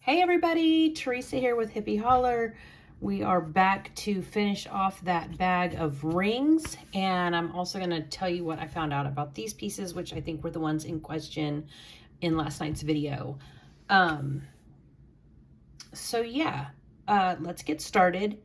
Hey everybody, Teresa here with Hippie Holler. We are back to finish off that bag of rings, and I'm also going to tell you what I found out about these pieces, which I think were the ones in question in last night's video. So yeah, let's get started.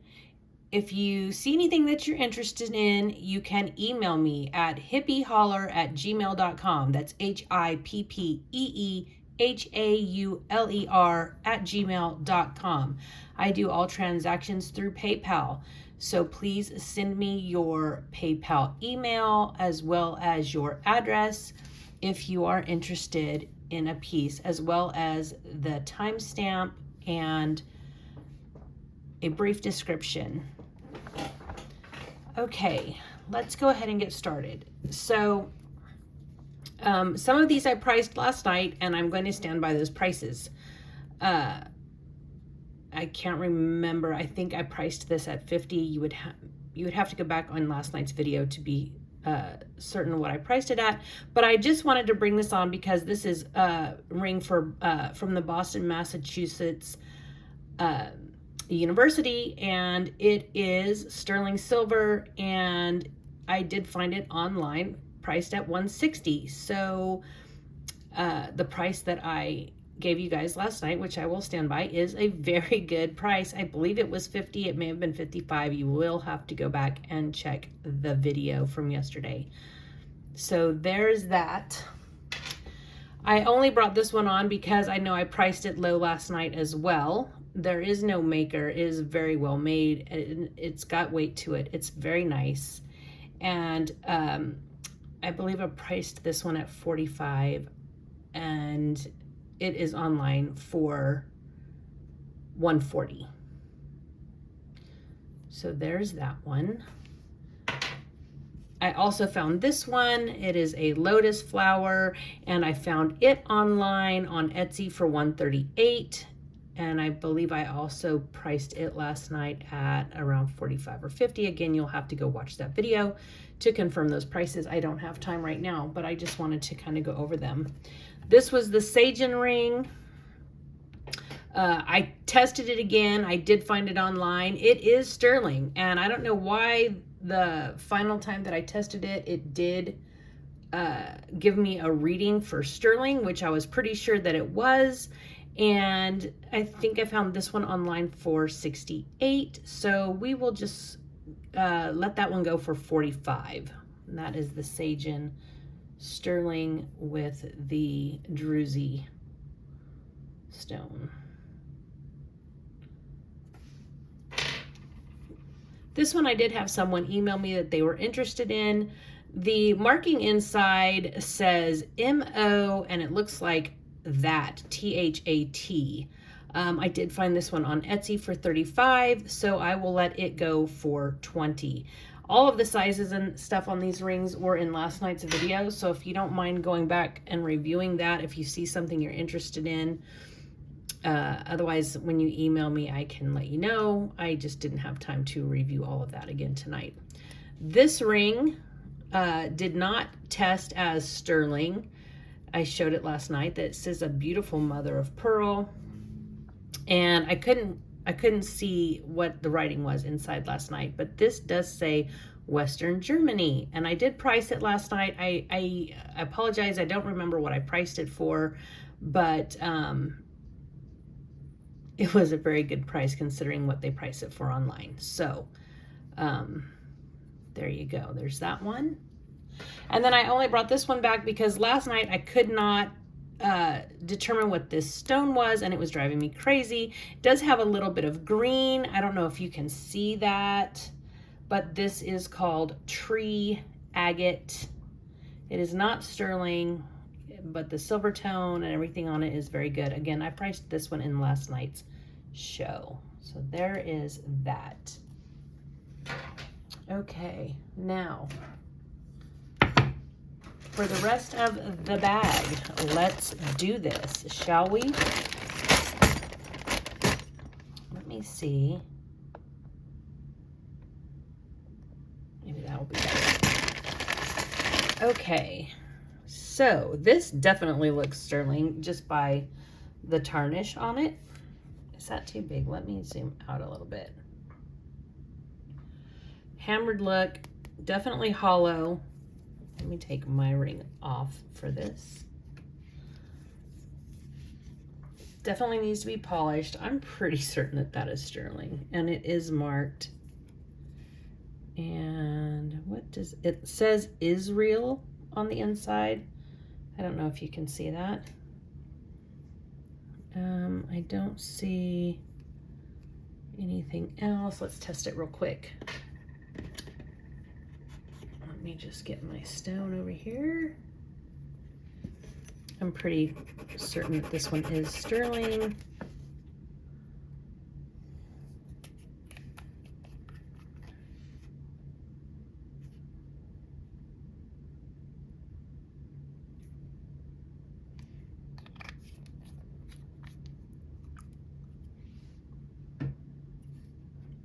If you see anything that you're interested in, you can email me at hippieholler@gmail.com. That's HIPPEEHAULER@gmail.com. I do all transactions through PayPal. So please send me your PayPal email as well as your address if you are interested in a piece, as well as the timestamp and a brief description. Okay, let's go ahead and get started. So some of these I priced last night, and I'm going to stand by those prices. I can't remember. I think I priced this at 50. You would have to go back on last night's video to be certain what I priced it at. But I just wanted to bring this on because this is a ring from the Boston, Massachusetts University, and it is sterling silver, and I did find it online priced at $160. So the price that I gave you guys last night, which I will stand by, is a very good price. I believe it was 50. It may have been 55. You will have to go back and check the video from yesterday. So there's that. I only brought this one on because I know I priced it low last night as well. There is no maker. It is very well made. It's got weight to it. It's very nice. And I believe I priced this one at 45, and it is online for 140. So there's that one. I also found this one. It is a lotus flower, and I found it online on Etsy for 138. And I believe I also priced it last night at around 45 or 50. Again, you'll have to go watch that video to confirm those prices. I don't have time right now, but I just wanted to kind of go over them. This was the Sagen ring. I tested it again. I did find it online. It is sterling, and I don't know why the final time that I tested it, it did give me a reading for sterling, which I was pretty sure that it was. And I think I found this one online for 68. So we will just let that one go for 45. And that is the Sagen sterling with the druzy stone. This one I did have someone email me that they were interested in. The marking inside says MO, and it looks like that, THAT. I did find this one on Etsy for 35, so I will let it go for 20. All of the sizes and stuff on these rings were in last night's video, so if you don't mind going back and reviewing that, if you see something you're interested in. Otherwise, when you email me, I can let you know. I just didn't have time to review all of that again tonight. This ring did not test as sterling. I showed it last night. That says a beautiful mother of pearl, and I couldn't see what the writing was inside last night, but this does say Western Germany, and I did price it last night. I apologize, I don't remember what I priced it for, but it was a very good price considering what they price it for online. So there you go. There's that one. And then I only brought this one back because last night I could not determine what this stone was, and it was driving me crazy. It does have a little bit of green. I don't know if you can see that, but this is called tree agate. It is not sterling, but the silver tone and everything on it is very good. Again, I priced this one in last night's show. So there is that. Okay, now for the rest of the bag, let's do this, shall we? Let me see. Maybe that'll be better. Okay, so this definitely looks sterling just by the tarnish on it. Is that too big? Let me zoom out a little bit. Hammered look, definitely hollow. Let me take my ring off for this. Definitely needs to be polished. I'm pretty certain that that is sterling, and it is marked. And what does it says Israel on the inside? I don't know if you can see that. I don't see anything else. Let's test it real quick. Let me just get my stone over here. I'm pretty certain that this one is sterling.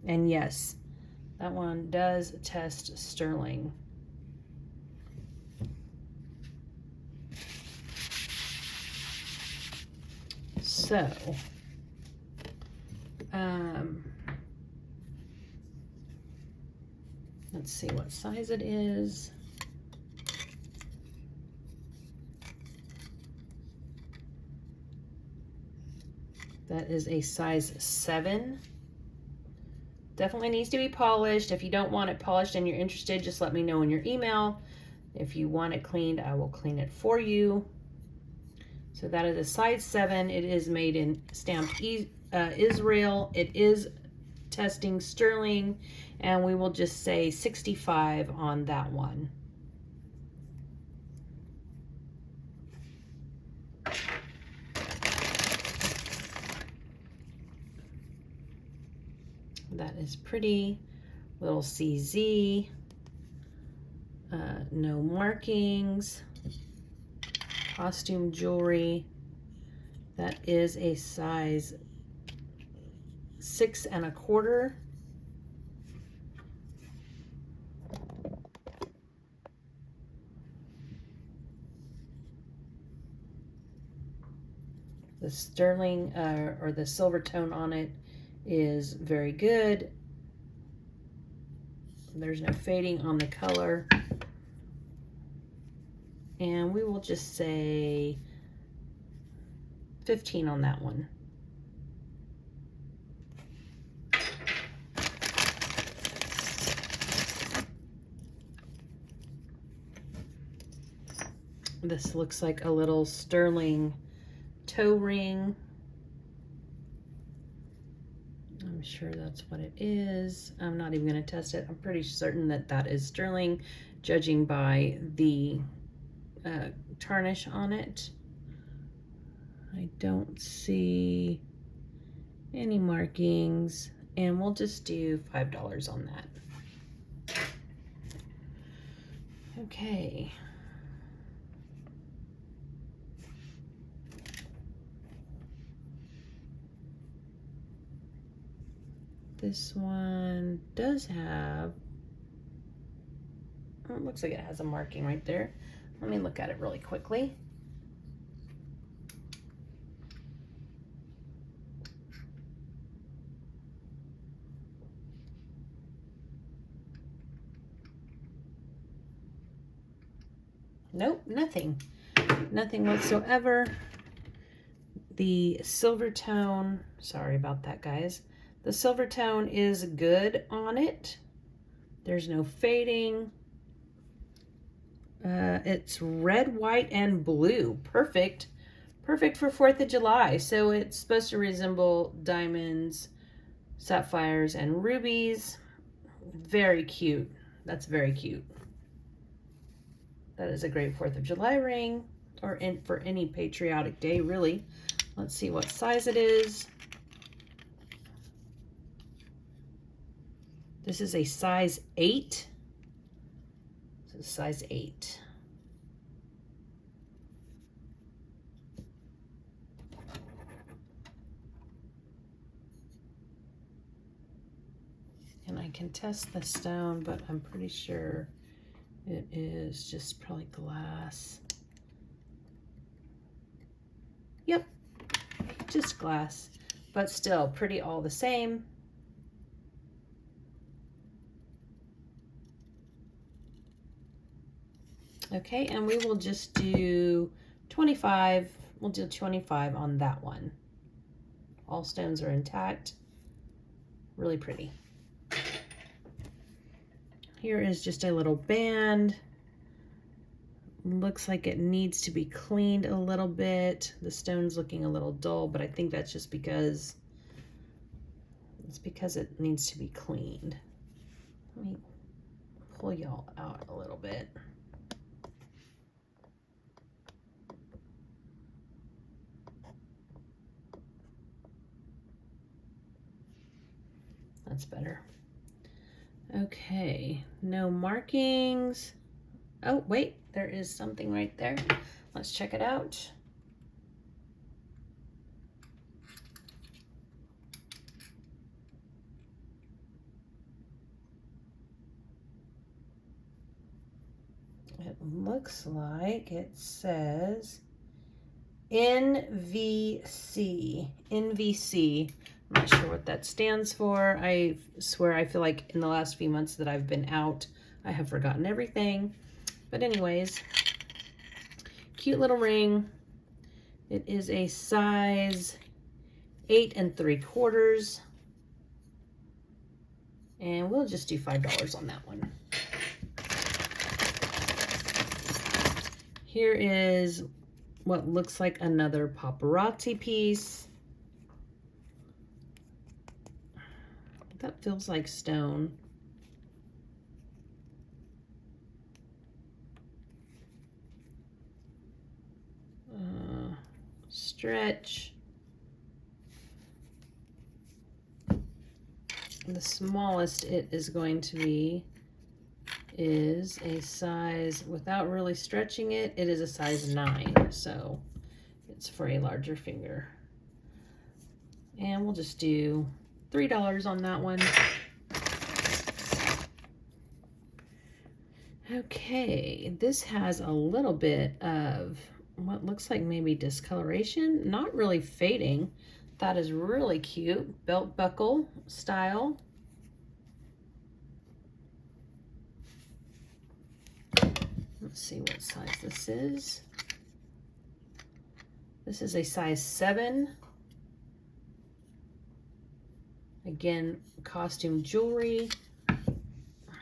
And yes, that one does test sterling. So, let's see what size it is. That is a size 7. Definitely needs to be polished. If you don't want it polished and you're interested, just let me know in your email. If you want it cleaned, I will clean it for you. So that is a size 7. It is made in stamped Israel. It is testing sterling, and we will just say 65 on that one. That is pretty. Little CZ. No markings. Costume jewelry. That is a size 6 1/4. The sterling or the silver tone on it is very good. There's no fading on the color. And we will just say 15 on that one. This looks like a little sterling toe ring. I'm sure that's what it is. I'm not even going to test it. I'm pretty certain that that is sterling, judging by the tarnish on it. I don't see any markings, and we'll just do $5 on that. Okay. This one does have, oh, it looks like it has a marking right there. Let me look at it really quickly. Nope, nothing. Nothing whatsoever. The silver tone, sorry about that, guys. The silver tone is good on it. There's no fading. It's red, white, and blue. Perfect. Perfect for 4th of July. So it's supposed to resemble diamonds, sapphires, and rubies. Very cute. That's very cute. That is a great 4th of July ring, or for any patriotic day, really. Let's see what size it is. This is a size 8. This is size 8. And I can test the stone, but I'm pretty sure it is just probably glass. Yep, just glass. but still pretty all the same. Okay, and we will just do 25. We'll do 25 on that one. All stones are intact. Really pretty. Here is just a little band. Looks like it needs to be cleaned a little bit. The stone's looking a little dull, but I think that's just because it needs to be cleaned. Let me pull y'all out a little bit. That's better. Okay, no markings. Oh, wait, there is something right there. Let's check it out. It looks like it says NVC. NVC. I'm not sure what that stands for. I swear I feel like in the last few months that I've been out, I have forgotten everything. But anyways, cute little ring. It is a size 8 3/4. And we'll just do $5 on that one. Here is what looks like another paparazzi piece. That feels like stone. Stretch. The smallest it is going to be is a size, without really stretching it, it is a size 9. So it's for a larger finger. And we'll just do $3 on that one. Okay, this has a little bit of what looks like maybe discoloration, not really fading. That is really cute. Belt buckle style. Let's see what size this is. This is a size 7. Again, costume jewelry.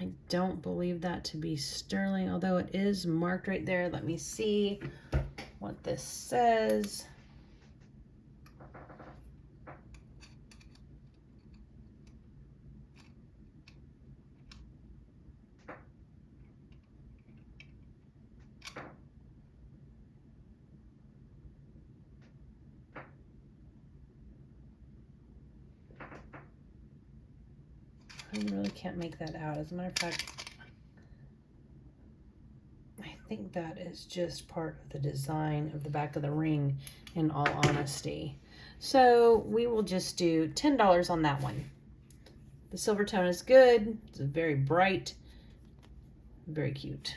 I don't believe that to be sterling, although it is marked right there. Let me see what this says. I really can't make that out. As a matter of fact, I think that is just part of the design of the back of the ring, in all honesty. So we will just do $10 on that one. The silver tone is good. It's very bright, very cute.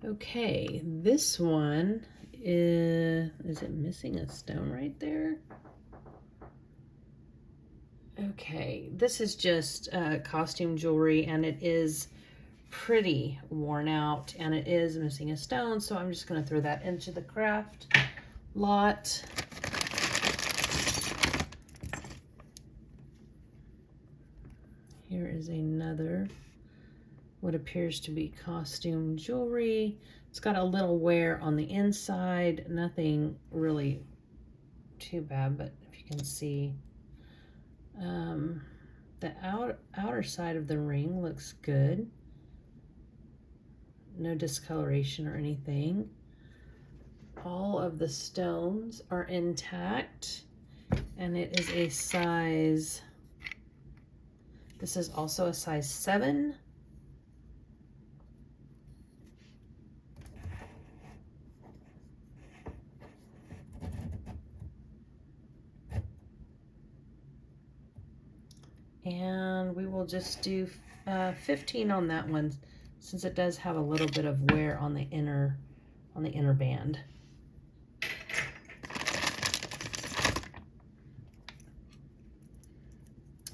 Okay, this one is it missing a stone right there? Okay, this is just costume jewelry, and it is pretty worn out, and it is missing a stone, so I'm just going to throw that into the craft lot. Here is another, what appears to be costume jewelry. It's got a little wear on the inside, nothing really too bad, but if you can see, the outer side of the ring looks good. No discoloration or anything. All of the stones are intact, and it is a size, this is also a size 7. And we will just do 15 on that one, since it does have a little bit of wear on the inner band.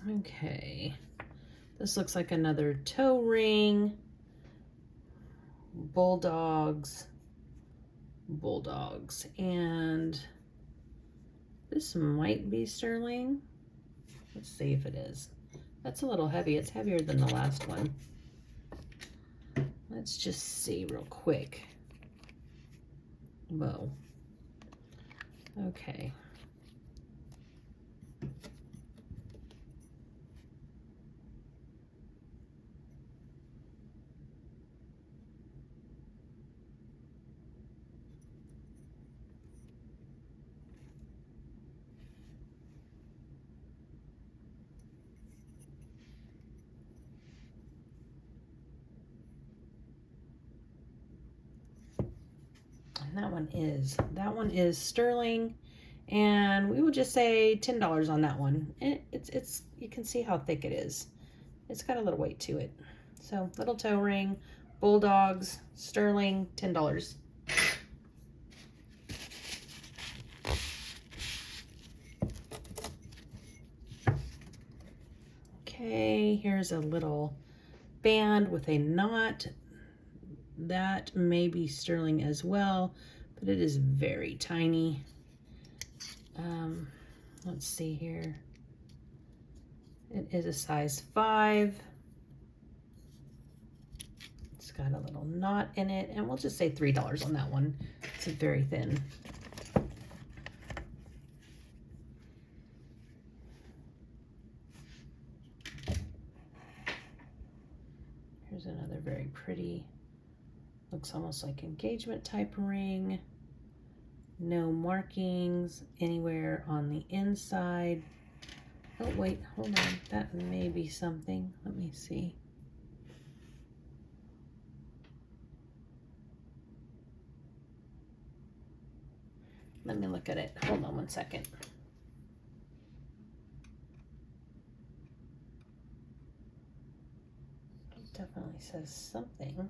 Okay, this looks like another toe ring. Bulldogs, and this might be sterling. Let's see if it is. That's a little heavy. It's heavier than the last one. Let's just see real quick. Whoa. Okay. That one is sterling, and we will just say $10 on that one. It's you can see how thick it is. It's got a little weight to it. So little toe ring, bulldogs, sterling, $10. Okay, here's a little band with a knot. That may be sterling as well, but it is very tiny. Let's see here. It is a size 5. It's got a little knot in it, and we'll just say $3 on that one. It's very thin. Here's another very pretty, looks almost like engagement type ring. No markings anywhere on the inside. Oh wait, hold on, that may be something. Let me see. Let me look at it. Hold on one second. It definitely says something.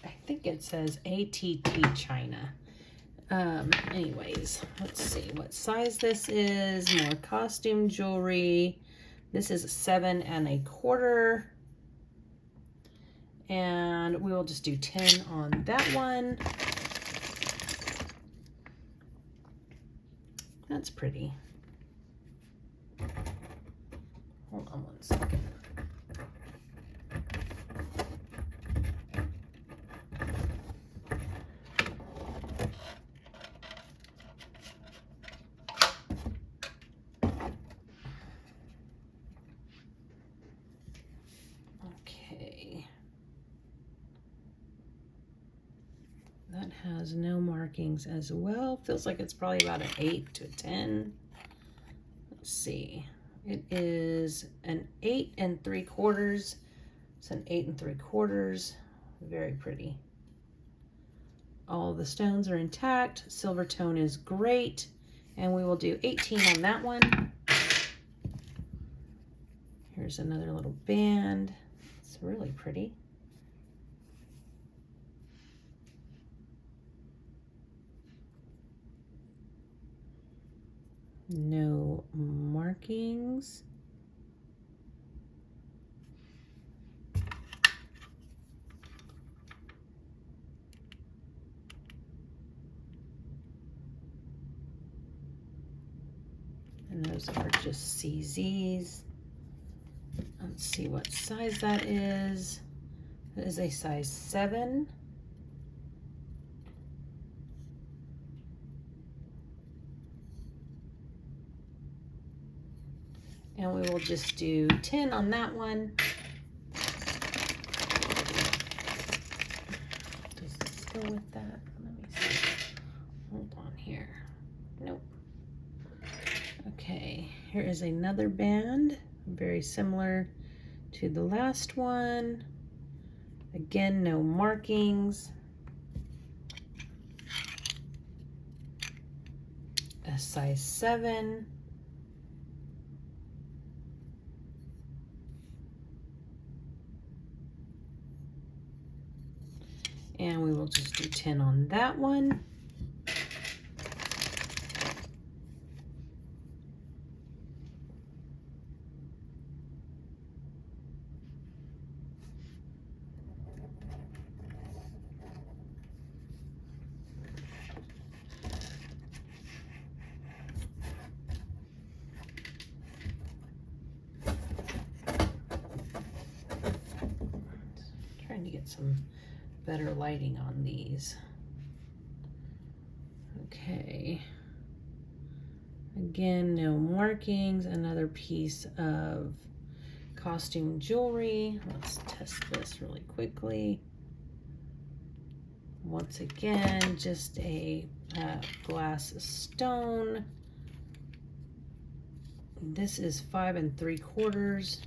I think it says ATT China. Anyways, let's see what size this is. More costume jewelry. This is 7 1/4. And we will just do 10 on that one. That's pretty. Hold on one second. Okay. That has no markings as well. Feels like it's probably about an 8 to a 10. Let's see. It is an 8 3/4. It's an 8 3/4. Very pretty. All the stones are intact. Silver tone is great. And we will do 18 on that one. Here's another little band. It's really pretty. No markings. And those are just CZs. Let's see what size that is. It is a size 7. And we will just do 10 on that one. Does this go with that? Let me see. Hold on here. Nope. Okay, here is another band, very similar to the last one. Again, no markings. A size 7. And we will just do 10 on that one. Trying to get some better lighting on these. Okay. Again, no markings. Another piece of costume jewelry. Let's test this really quickly. Once again, just a glass stone. This is 5 3/4.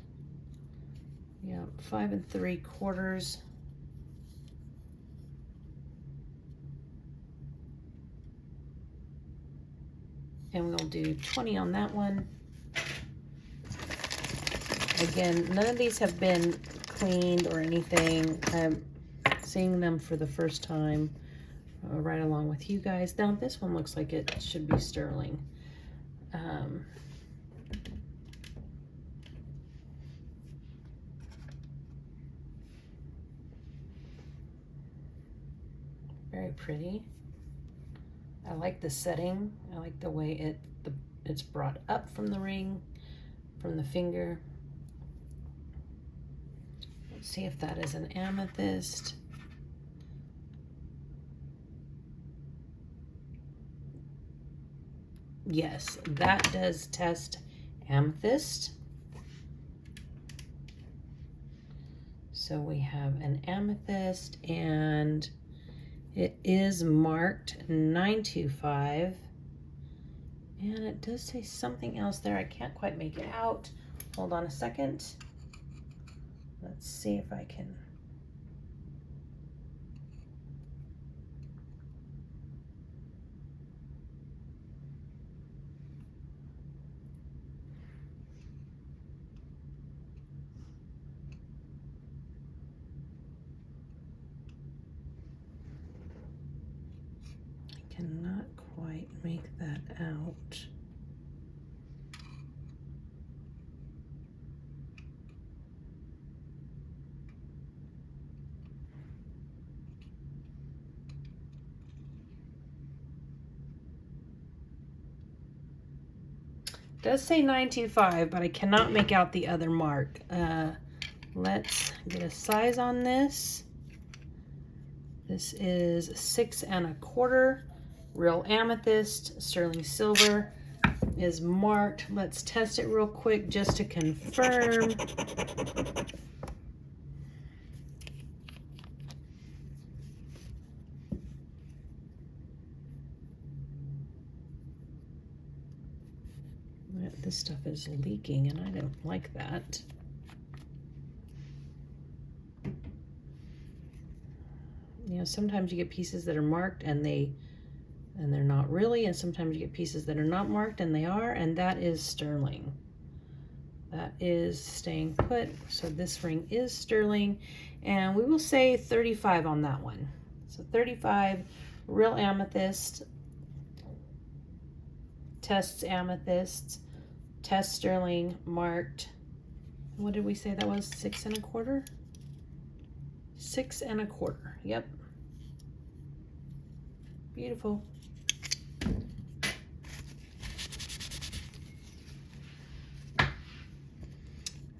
Yeah, 5 3/4. And we'll do 20 on that one. Again, none of these have been cleaned or anything. I'm seeing them for the first time right along with you guys. Now this one looks like it should be sterling. Very pretty. I like the setting. I like the way it's brought up from the ring, from the finger. Let's see if that is an amethyst. Yes, that does test amethyst. So we have an amethyst, and it is marked 925. And it does say something else there. I can't quite make it out. Hold on a second. Let's see if I can. I cannot quite make that out. It does say 925, but I cannot make out the other mark. Let's get a size on this. This is 6 1/4. Real amethyst, sterling silver is marked. Let's test it real quick just to confirm. This stuff is leaking and I don't like that. You know, sometimes you get pieces that are marked and they're not really, and sometimes you get pieces that are not marked and they are, and that is sterling. That is staying put. So this ring is sterling, and we will say 35 on that one. So 35, real amethyst, tests amethyst, test sterling, marked. What did we say that was? 6 1/4? 6 1/4. Yep. Beautiful.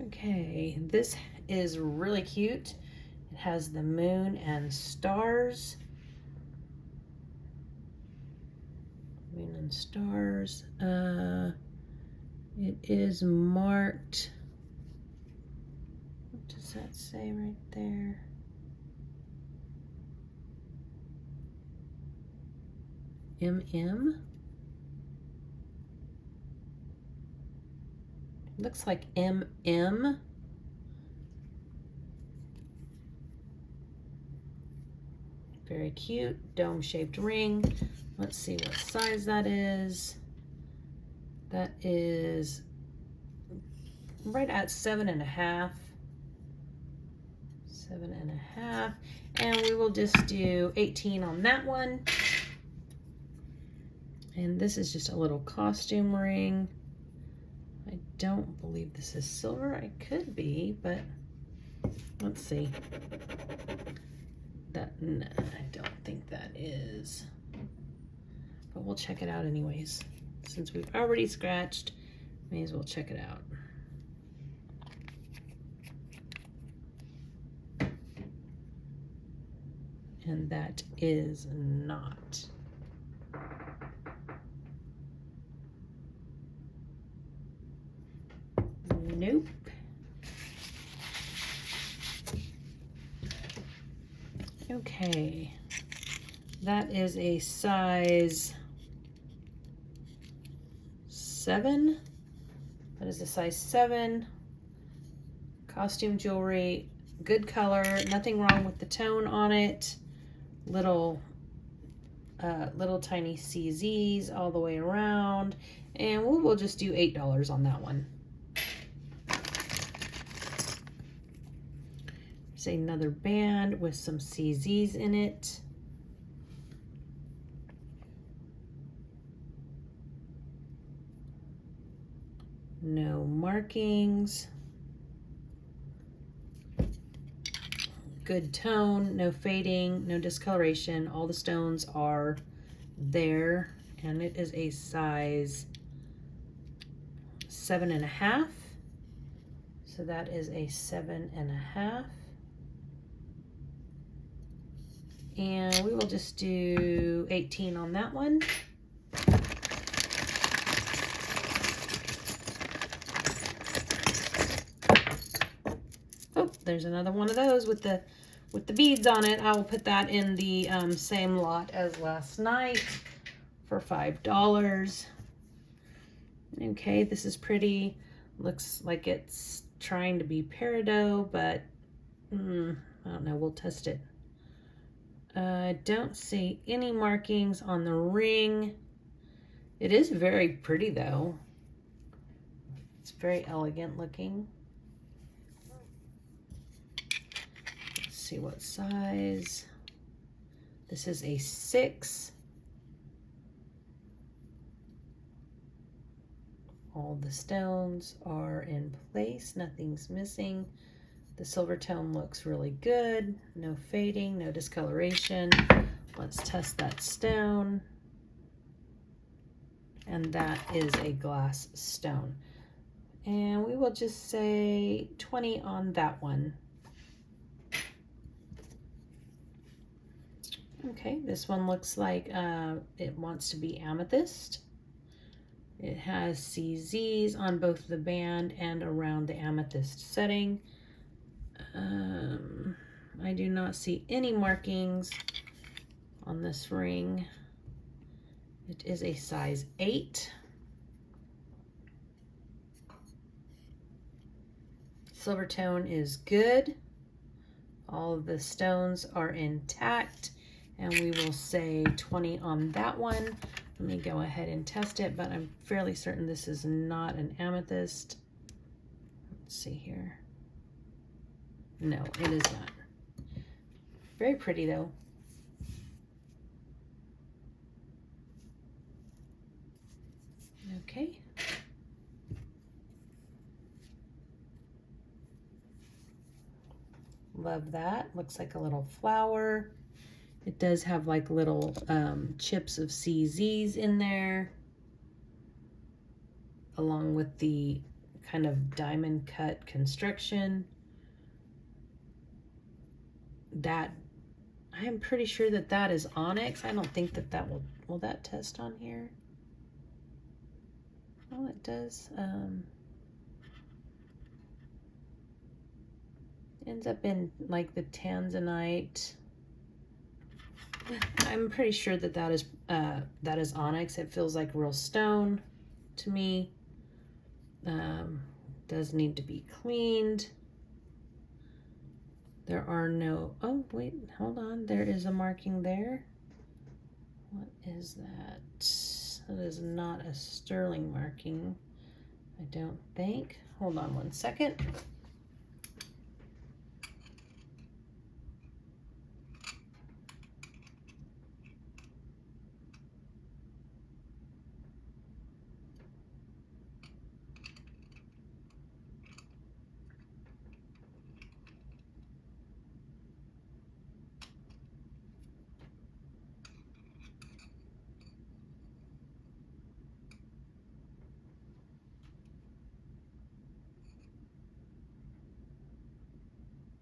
Okay, this is really cute. It has the moon and stars. Moon and stars. It is marked. What does that say right there? MM. looks like MM. Very cute, dome-shaped ring. Let's see what size that is. That is right at 7.5. 7.5. And we will just do 18 on that one. And this is just a little costume ring. I don't believe this is silver. I could be, but let's see. No, I don't think that is. But we'll check it out anyways. Since we've already scratched, may as well check it out. And that is not. Nope. Okay. That is a size 7. That is a size 7. Costume jewelry, good color, nothing wrong with the tone on it. Little tiny CZs all the way around, and we'll just do $8 on that one. There's another band with some CZs in it. No markings. Good tone, no fading, no discoloration. All the stones are there, and it is a size 7.5. So that is a 7.5. And we will just do 18 on that one. Oh, there's another one of those with the beads on it. I will put that in the same lot as last night for $5. Okay, this is pretty. Looks like it's trying to be peridot, but I don't know. We'll test it. I don't see any markings on the ring. It is very pretty though. It's very elegant looking. Let's see what size. This is a 6. All the stones are in place, nothing's missing. The silver tone looks really good. No fading, no discoloration. Let's test that stone. And that is a glass stone. And we will just say 20 on that one. Okay, this one looks like it wants to be amethyst. It has CZs on both the band and around the amethyst setting. I do not see any markings on this ring. It is a size 8. Silver tone is good. All of the stones are intact, and we will say 20 on that one. Let me go ahead and test it, but I'm fairly certain this is not an amethyst. Let's see here. No, it is not. Very pretty though. Okay. Love that. Looks like a little flower. It does have like little chips of CZs in there, along with the kind of diamond cut construction. That, I am pretty sure that that is onyx. I don't think that that will that test on here? Oh, it does. Ends up in like the tanzanite. I'm pretty sure that that is onyx. It feels like real stone to me. does need to be cleaned. There are no, oh wait, hold on, there is a marking there. What is that? That is not a sterling marking, I don't think. Hold on one second.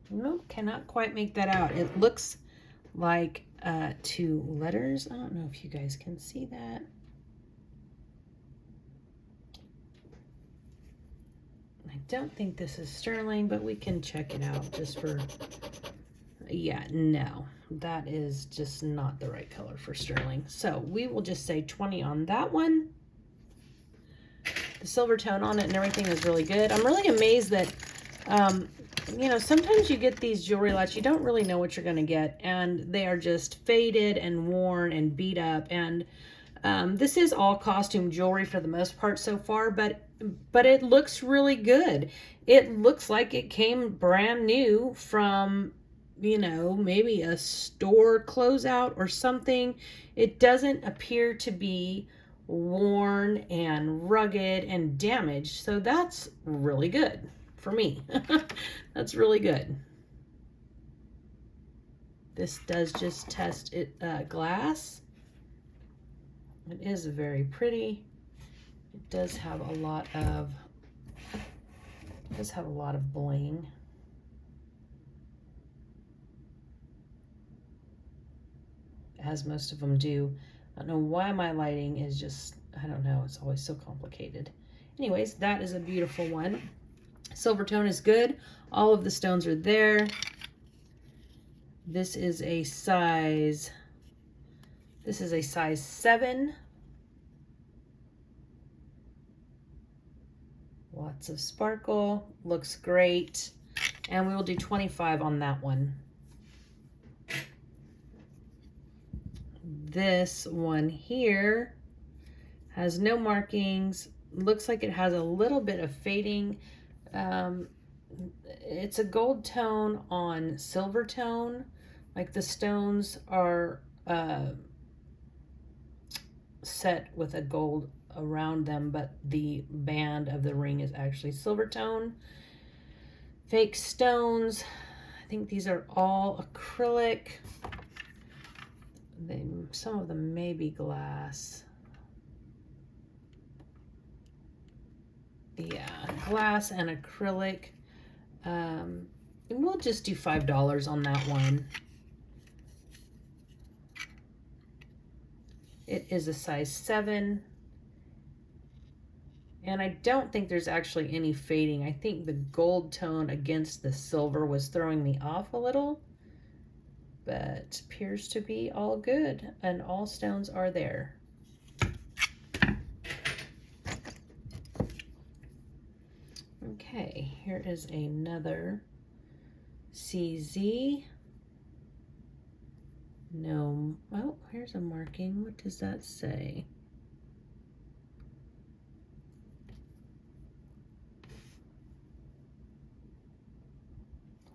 Nope, cannot quite make that out. It looks like 2 letters. I don't know if you guys can see that. I don't think this is sterling, but we can check it out just for, yeah, no, that is just not the right color for sterling. So we will just say 20 on that one. The silver tone on it and everything is really good. I'm really amazed that, you know, sometimes you get these jewelry lots, you don't really know what you're going to get, and they are just faded and worn and beat up. And this is all costume jewelry for the most part so far, but it looks really good. It looks like it came brand new from, you know, maybe a store closeout or something. It doesn't appear to be worn and rugged and damaged, so that's really good for me. That's really good. This does just test it glass. It is very pretty. It does have a lot of bling. As most of them do. I don't know why my lighting is just, I don't know, it's always so complicated. Anyways, that is a beautiful one. Silver tone is good. All of the stones are there. This is a size 7. Lots of sparkle, looks great. And we will do 25 on that one. This one here has no markings. Looks like it has a little bit of fading. It's a gold tone on silver tone. Like the stones are set with a gold around them, but the band of the ring is actually silver tone. Fake stones. I think these are all acrylic. Some of them may be glass. Yeah, glass and acrylic. And we'll just do $5 on that one. It is a size 7. And I don't think there's actually any fading. I think the gold tone against the silver was throwing me off a little. But appears to be all good. And all stones are there. Okay, here is another CZ. No, oh, here's a marking. What does that say?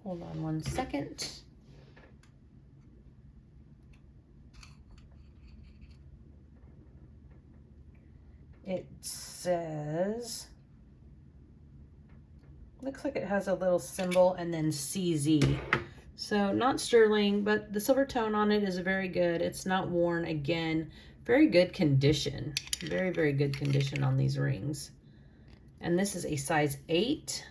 Hold on one second. It says, looks like it has a little symbol and then CZ. So not sterling, but the silver tone on it is very good. It's not worn. Again, very good condition. Very, very good condition on these rings. And this is a size 8.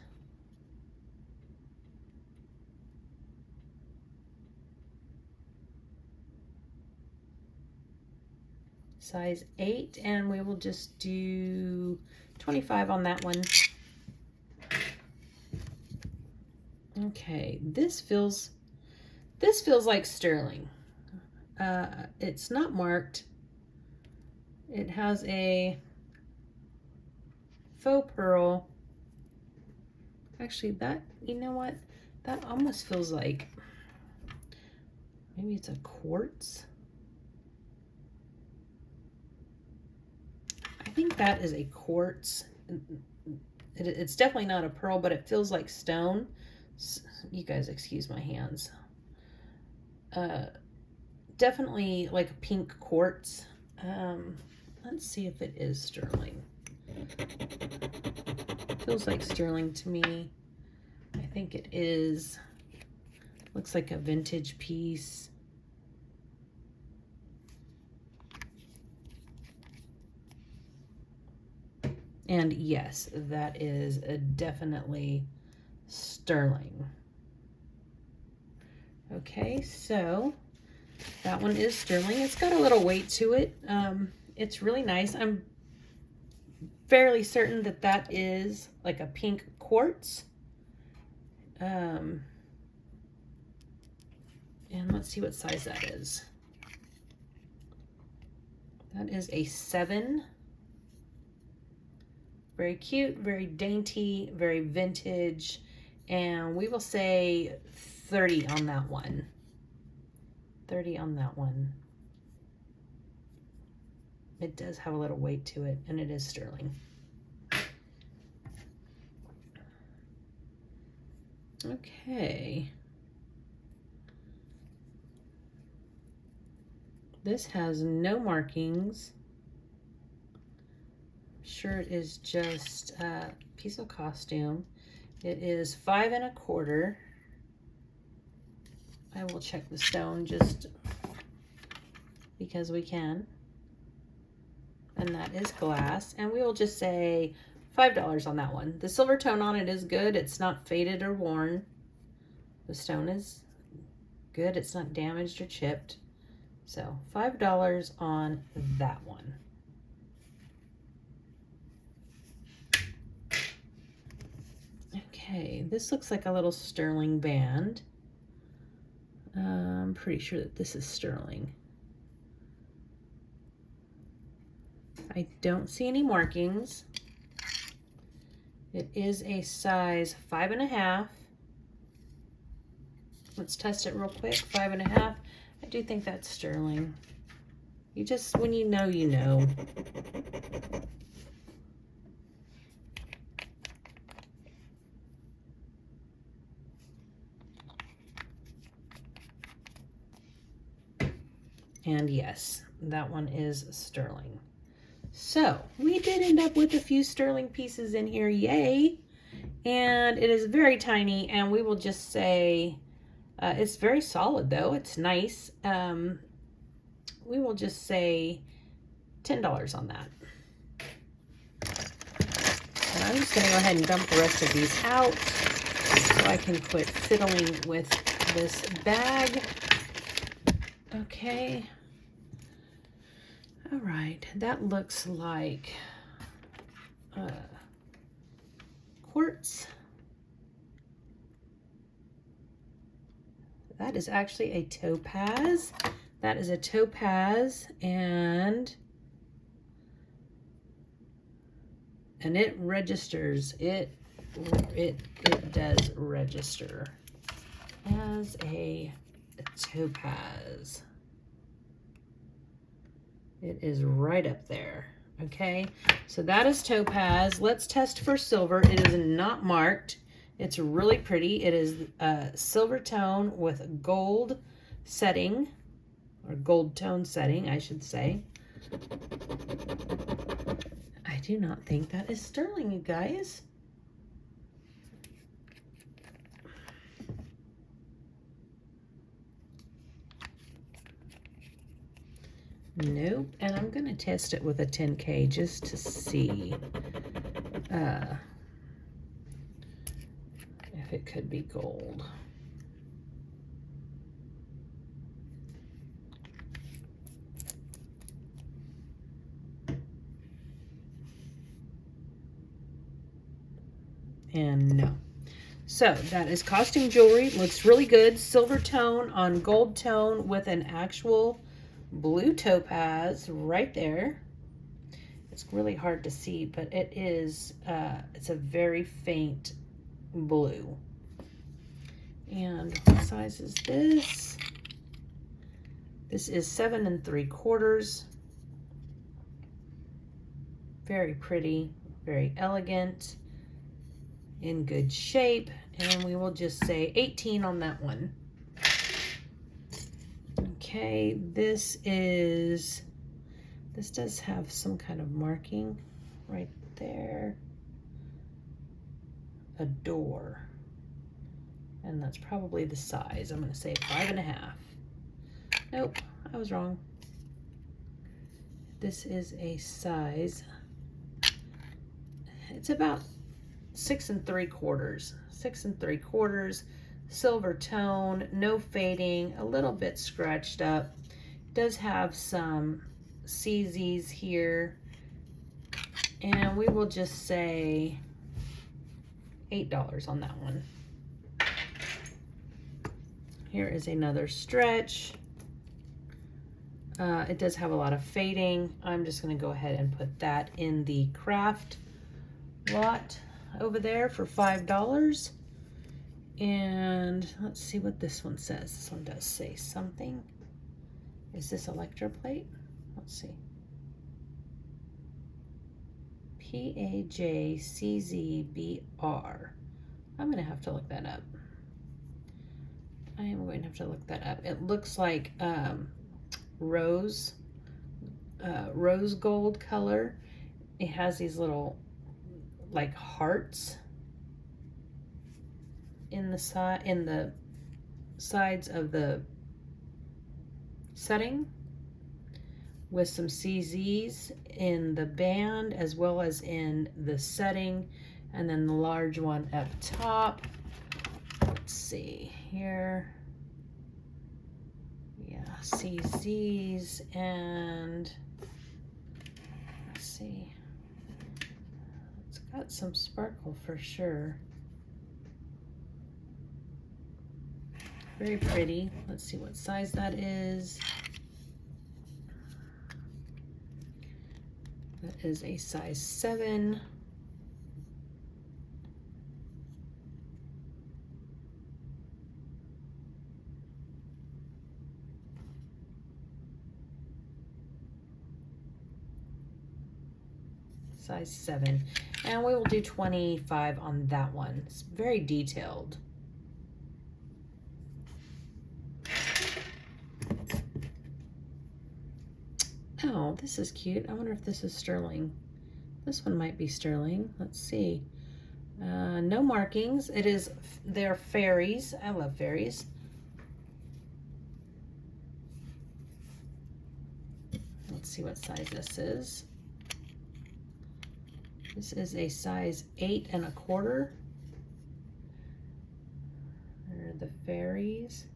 Size 8, and we will just do 25 on that one. Okay, this feels like sterling. It's not marked. It has a faux pearl Actually, that, you know what? That almost feels like, maybe it's a quartz. I think that is a quartz. It's definitely not a pearl, but it feels like stone. You guys excuse my hands. Definitely like a pink quartz. Let's see if it is sterling. Feels like sterling to me. I think it is. Looks like a vintage piece. And yes, that is definitely sterling. Okay, so that one is sterling. It's got a little weight to it. It's really nice. I'm fairly certain that that is like a pink quartz. And let's see what size that is. That is a 7. Very cute, very dainty, very vintage. And we will say 30 on that one. 30 on that one. It does have a little weight to it, and it is sterling. Okay. This has no markings. I'm sure it is just a piece of costume. It is 5 1/4. I will check the stone just because we can. And that is glass. And we will just say $5 on that one. The silver tone on it is good. It's not faded or worn. The stone is good. It's not damaged or chipped. So $5 on that one. Okay, this looks like a little sterling band. I'm pretty sure that this is sterling. I don't see any markings. It is a size 5 1/2. Let's test it real quick. 5 1/2. I do think that's sterling. You just, when you know, you know. And yes, that one is sterling. So we did end up with a few sterling pieces in here, yay. And it is very tiny, and we will just say, it's very solid though, it's nice. We will just say $10 on that. And I'm just gonna go ahead and dump the rest of these out so I can quit fiddling with this bag. Okay. All right, that looks like quartz. That is actually a topaz. That is a topaz, and it registers. It does register as a topaz. It is right up there. Okay, so that is topaz. Let's test for silver. It is not marked. It's really pretty. It is a silver tone with gold setting, or gold tone setting, I should say. I do not think that is sterling, you guys. Nope, and I'm gonna test it with a 10K just to see if it could be gold. And no. So that is costume jewelry. Looks really good. Silver tone on gold tone with an actual blue topaz right there. It's really hard to see, but it is, it's a very faint blue. And what size is this? This is 7 3/4. Very pretty, very elegant, in good shape. And we will just say 18 on that one. Okay, this does have some kind of marking right there. A door. And that's probably the size. I'm going to say 5.5. Nope, I was wrong. This is a size. It's about 6 3/4. 6 3/4. Silver tone, no fading, a little bit scratched up. Does have some CZs here. And we will just say $8 on that one. Here is another stretch. It does have a lot of fading. I'm just going to go ahead and put that in the craft lot over there for $5. And let's see what this one says. This one does say something. Is this electroplate? Let's see. PAJCZBR. I'm going to have to look that up. I am going to have to look that up. It looks like rose gold color. It has these little like hearts in the sides of the setting, with some CZs in the band as well as in the setting, and then the large one up top. Let's see here. Yeah, CZs, and let's see. It's got some sparkle for sure. Very pretty. Let's see what size that is. That is a size 7. Size 7. And we will do 25 on that one. It's very detailed. Oh, this is cute. I wonder if this is sterling. This one might be sterling. Let's see. No markings. They're fairies. I love fairies. Let's see what size this is. This is a size 8 1/4. There are the fairies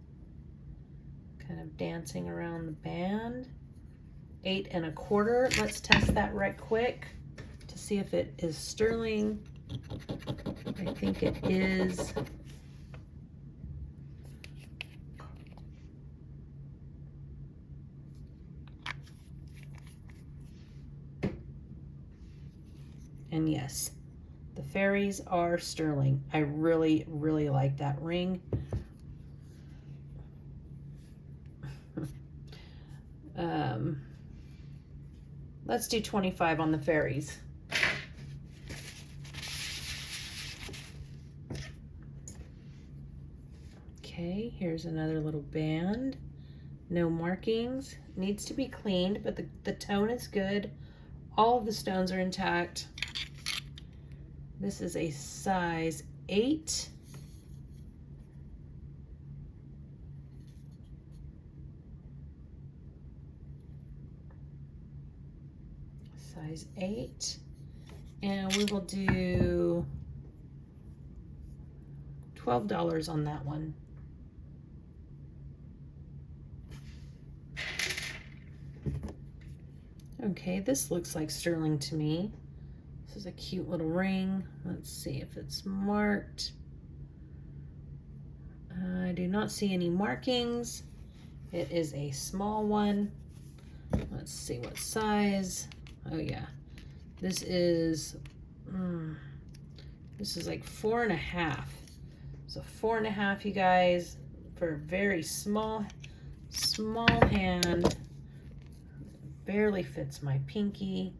kind of dancing around the band. 8 1/4. Let's test that right quick to see if it is sterling. I think it is. And yes, the fairies are sterling. I really, really like that ring. Let's do 25 on the fairies. Okay, here's another little band. No markings. Needs to be cleaned, but the tone is good. All of the stones are intact. This is a size 8. Size 8. And we will do $12 on that one. Okay, this looks like sterling to me. This is a cute little ring. Let's see if it's marked. I do not see any markings. It is a small one. Let's see what size. Oh yeah, this is This is like 4.5. So 4.5, you guys, for a very small hand. Barely fits my pinky.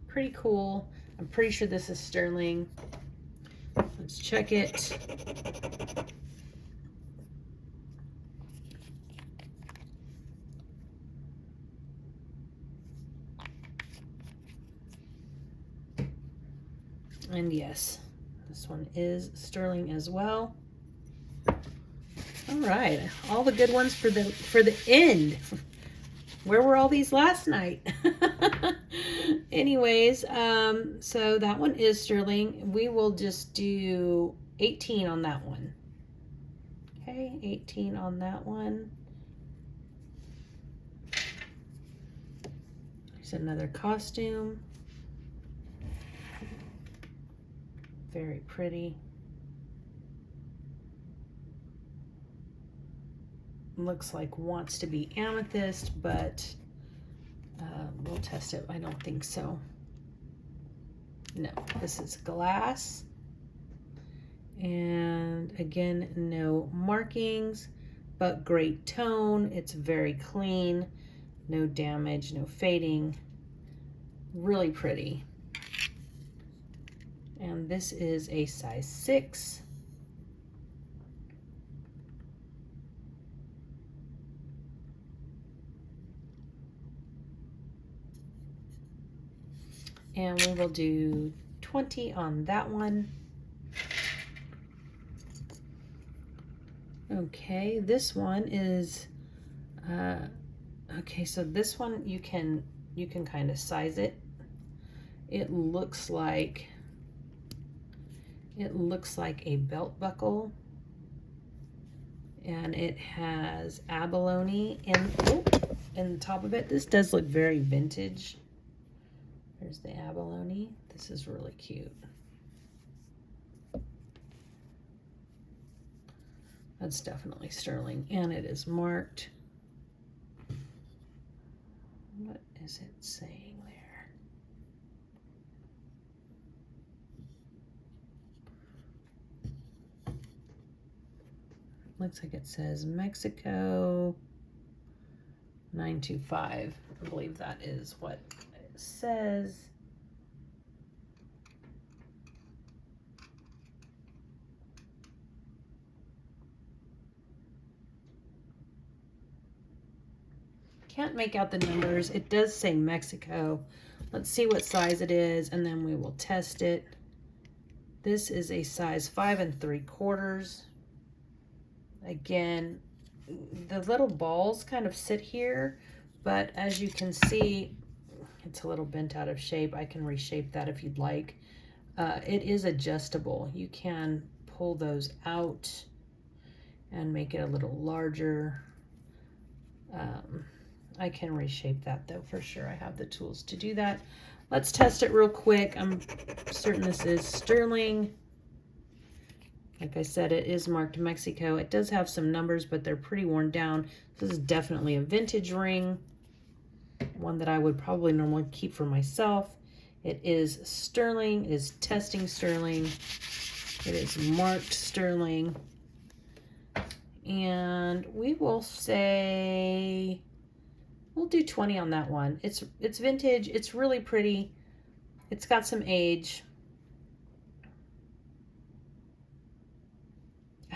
Pretty cool. I'm pretty sure this is sterling. Let's check it. And yes, this one is sterling as well. All right, all the good ones for the end. Where were all these last night? Anyways, so that one is sterling. We will just do 18 on that one. Okay, 18 on that one. There's another costume. Very pretty. Looks like wants to be amethyst, but we'll test it. I don't think so. No, this is glass. And again, no markings, but great tone. It's very clean, no damage, no fading. Really pretty. And this is a size 6. And we will do 20 on that one. Okay, this one is, okay, so this one you can kind of size it. It looks like a belt buckle, and it has abalone in the top of it. This does look very vintage. There's the abalone. This is really cute. That's definitely sterling, and it is marked. What is it saying there? Looks like it says Mexico 925. I believe that is what it says. Can't make out the numbers. It does say Mexico. Let's see what size it is, and then we will test it. This is a size 5 3/4. Again, the little balls kind of sit here, but as you can see, it's a little bent out of shape. I can reshape that if you'd like. It is adjustable. You can pull those out and make it a little larger. I can reshape that though, for sure. I have the tools to do that. Let's test it real quick. I'm certain this is sterling. Like I said, it is marked Mexico. It does have some numbers, but they're pretty worn down. This is definitely a vintage ring, one that I would probably normally keep for myself. It is sterling, it is testing sterling. It is marked sterling. And we will say, we'll do 20 on that one. It's vintage. It's really pretty. It's got some age.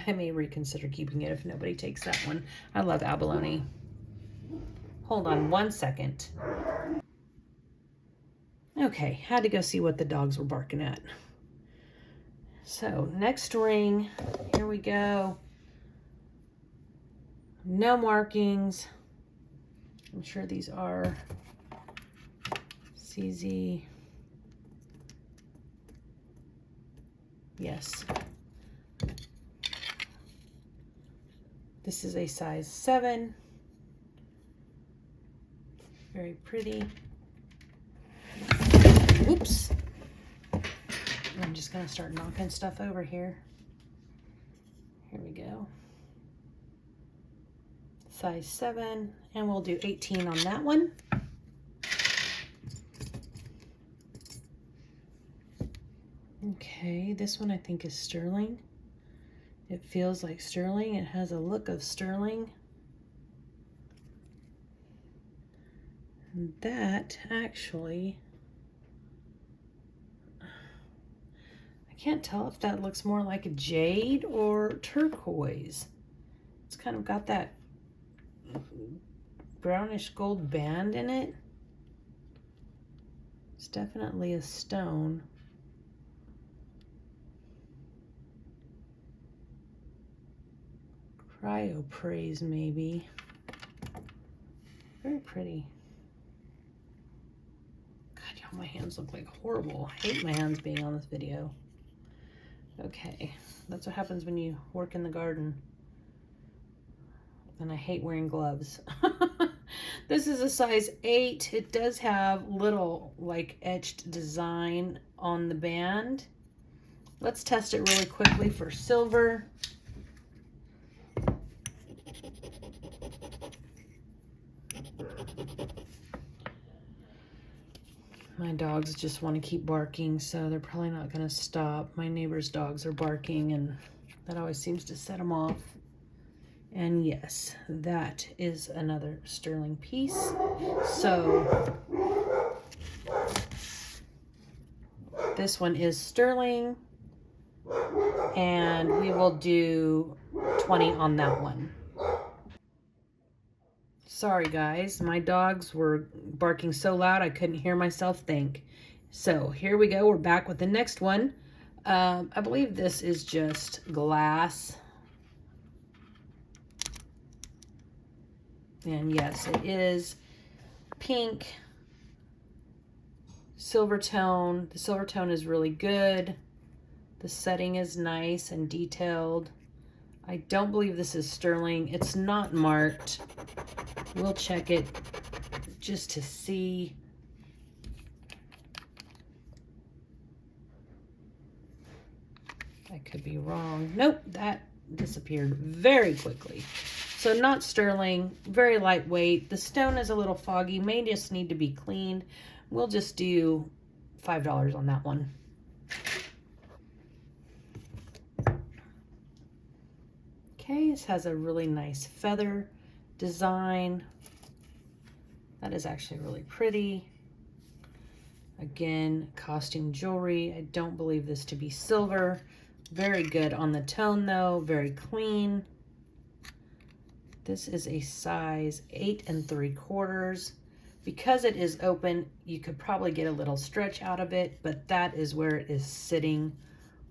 I may reconsider keeping it if nobody takes that one. I love abalone. Hold on one second. Okay, had to go see what the dogs were barking at. So next ring, here we go. No markings. I'm sure these are CZ. Yes. This is a size 7. Very pretty. Whoops. I'm just gonna start knocking stuff over here. Here we go. Size 7, and we'll do 18 on that one. Okay, this one I think is sterling. It feels like sterling. It has a look of sterling. And that actually, I can't tell if that looks more like a jade or turquoise. It's kind of got that brownish gold band in it. It's definitely a stone. Cryopraise maybe. Very pretty. God, y'all, my hands look like horrible. I hate my hands being on this video. Okay, that's what happens when you work in the garden. And I hate wearing gloves. This is a size 8. It does have little like etched design on the band. Let's test it really quickly for silver. My dogs just want to keep barking, so they're probably not going to stop. My neighbor's dogs are barking, and that always seems to set them off. And yes, that is another sterling piece. So this one is sterling, and we will do 20 on that one. Sorry guys, my dogs were barking so loud I couldn't hear myself think. So here we go, we're back with the next one. I believe this is just glass. And yes, it is pink, silver tone. The silver tone is really good. The setting is nice and detailed. I don't believe this is sterling. It's not marked. We'll check it just to see. I could be wrong. Nope, that disappeared very quickly. So not sterling, very lightweight. The stone is a little foggy, may just need to be cleaned. We'll just do $5 on that one. Okay, this has a really nice feather design. That is actually really pretty. Again, costume jewelry. I don't believe this to be silver. Very good on the tone though, very clean. This is a size 8 3/4. Because it is open, you could probably get a little stretch out of it, but that is where it is sitting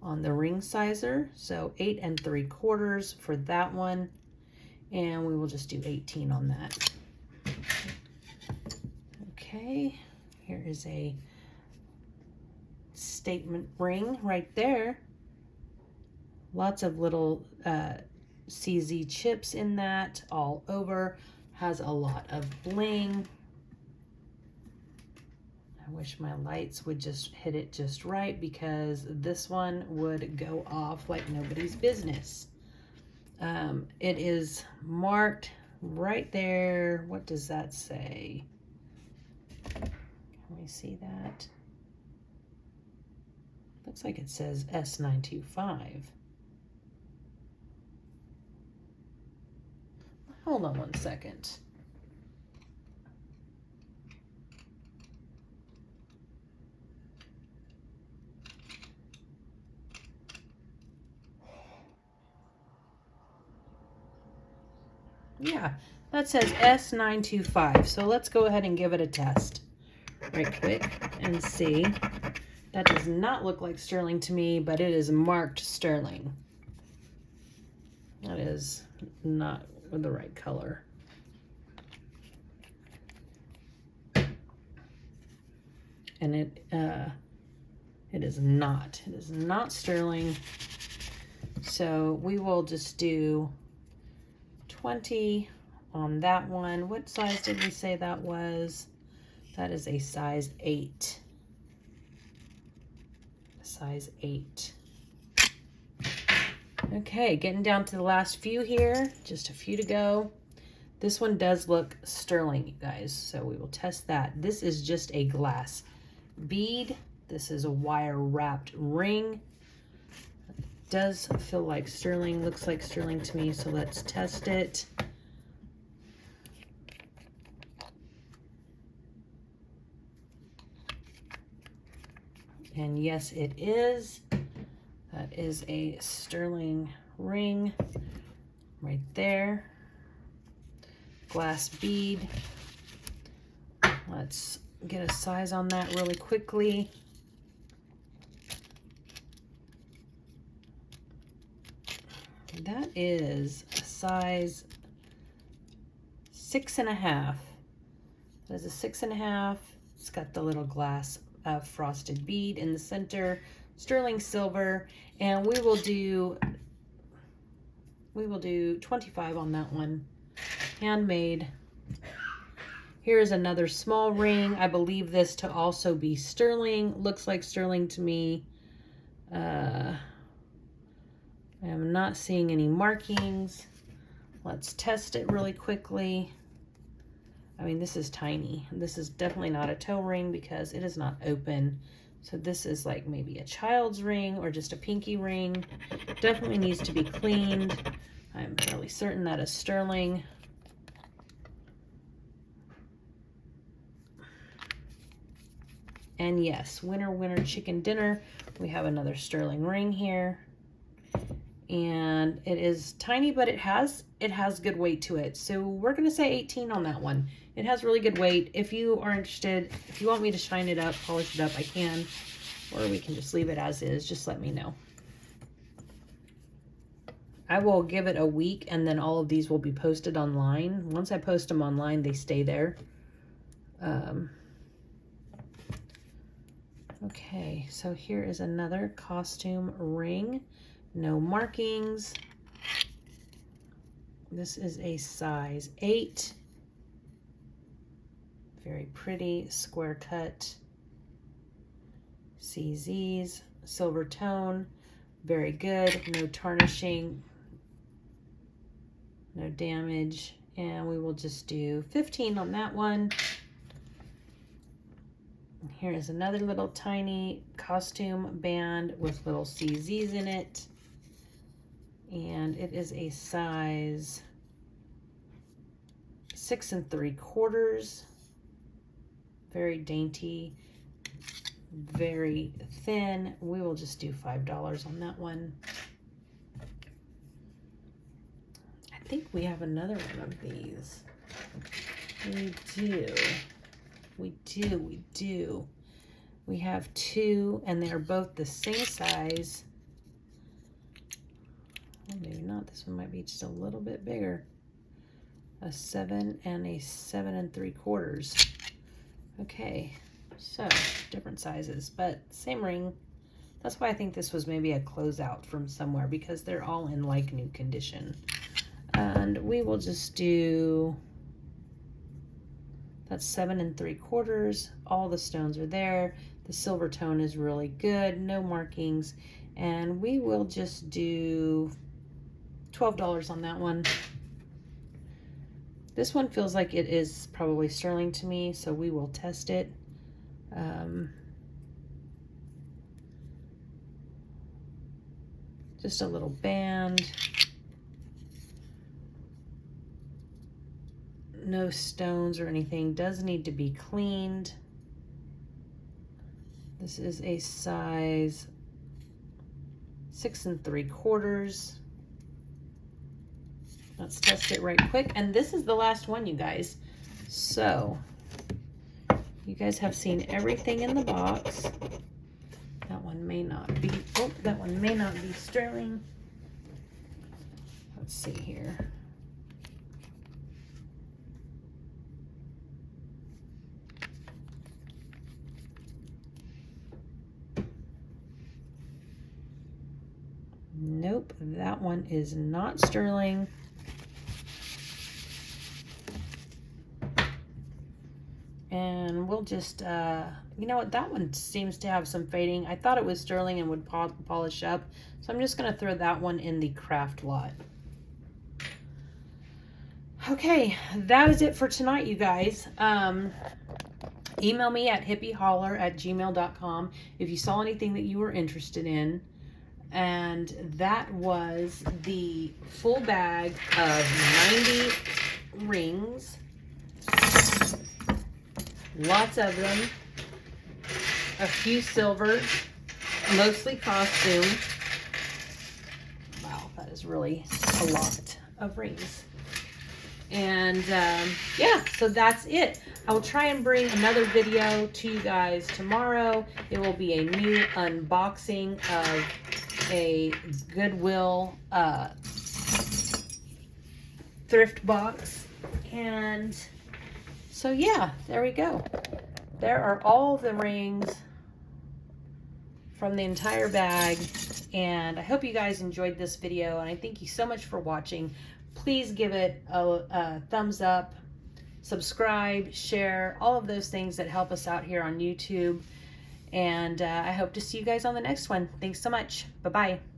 on the ring sizer. So 8 3/4 for that one. And we will just do 18 on that. Okay, here is a statement ring right there. Lots of little CZ chips in that all over. Has a lot of bling. I wish my lights would just hit it just right, because this one would go off like nobody's business. It is marked right there. What does that say? Can we see that? Looks like it says S925. Hold on one second. Yeah, that says S925. So let's go ahead and give it a test right quick and see. That does not look like sterling to me, but it is marked sterling. That is not the right color. And it is not. It is not sterling. So we will just do 20 on that one. What size did we say that was? That is a size 8. Size 8. Okay, getting down to the last few here. Just a few to go. This one does look sterling, you guys, so we will test that. This is just a glass bead. This is a wire wrapped ring. It does feel like sterling, looks like sterling to me, so let's test it. And yes, it is. That is a sterling ring right there. Glass bead. Let's get a size on that really quickly. That is a size 6.5. That is a 6.5. It's got the little glass frosted bead in the center, sterling silver, and we will do 25 on that one. Handmade. Here is another small ring. I believe this to also be sterling. Looks like sterling to me. I am not seeing any markings. Let's test it really quickly. I mean, this is tiny. This is definitely not a toe ring because it is not open. So this is like maybe a child's ring or just a pinky ring. Definitely needs to be cleaned. I'm fairly certain that is sterling. And yes, winner, winner, chicken dinner. We have another sterling ring here. And it is tiny, but it has good weight to it. So we're going to say 18 on that one. It has really good weight. If you are interested, if you want me to shine it up, polish it up, I can. Or we can just leave it as is. Just let me know. I will give it a week and then all of these will be posted online. Once I post them online, they stay there. Okay, so here is another costume ring. No markings. This is a size 8. Very pretty, square cut. CZs, silver tone. Very good, no tarnishing, no damage. And we will just do 15 on that one. Here is another little tiny costume band with little CZs in it. And it is a size 6 3/4. Very dainty, very thin. We will just do $5 on that one. I think we have another one of these. We do. We have 2 and they are both the same size. Well, maybe not. This one might be just a little bit bigger. A 7 and a 7 3/4. Okay, so different sizes, but same ring. That's why I think this was maybe a closeout from somewhere because they're all in like new condition. And we will just do, that's 7 3/4. All the stones are there. The silver tone is really good, no markings. And we will just do $12 on that one. This one feels like it is probably sterling to me, so we will test it. Just a little band. No stones or anything. Does need to be cleaned. This is a size 6 3/4. Let's test it right quick. And this is the last one, you guys. So, you guys have seen everything in the box. That one may not be, oh, that one may not be sterling. Let's see here. Nope, that one is not sterling. And we'll just, you know what, that one seems to have some fading. I thought it was sterling and would polish up. So I'm just going to throw that one in the craft lot. Okay, that is it for tonight, you guys. Email me at hippieholler@gmail.com if you saw anything that you were interested in. And that was the full bag of 90 rings. Lots of them. A few silver, mostly costume. Wow, that is really a lot of rings. And yeah, so that's it. I will try and bring another video to you guys tomorrow. It will be a new unboxing of a Goodwill thrift box. And so yeah, there we go. There are all the rings from the entire bag. And I hope you guys enjoyed this video, and I thank you so much for watching. Please give it a thumbs up, subscribe, share, all of those things that help us out here on YouTube. And I hope to see you guys on the next one. Thanks so much. Bye-bye.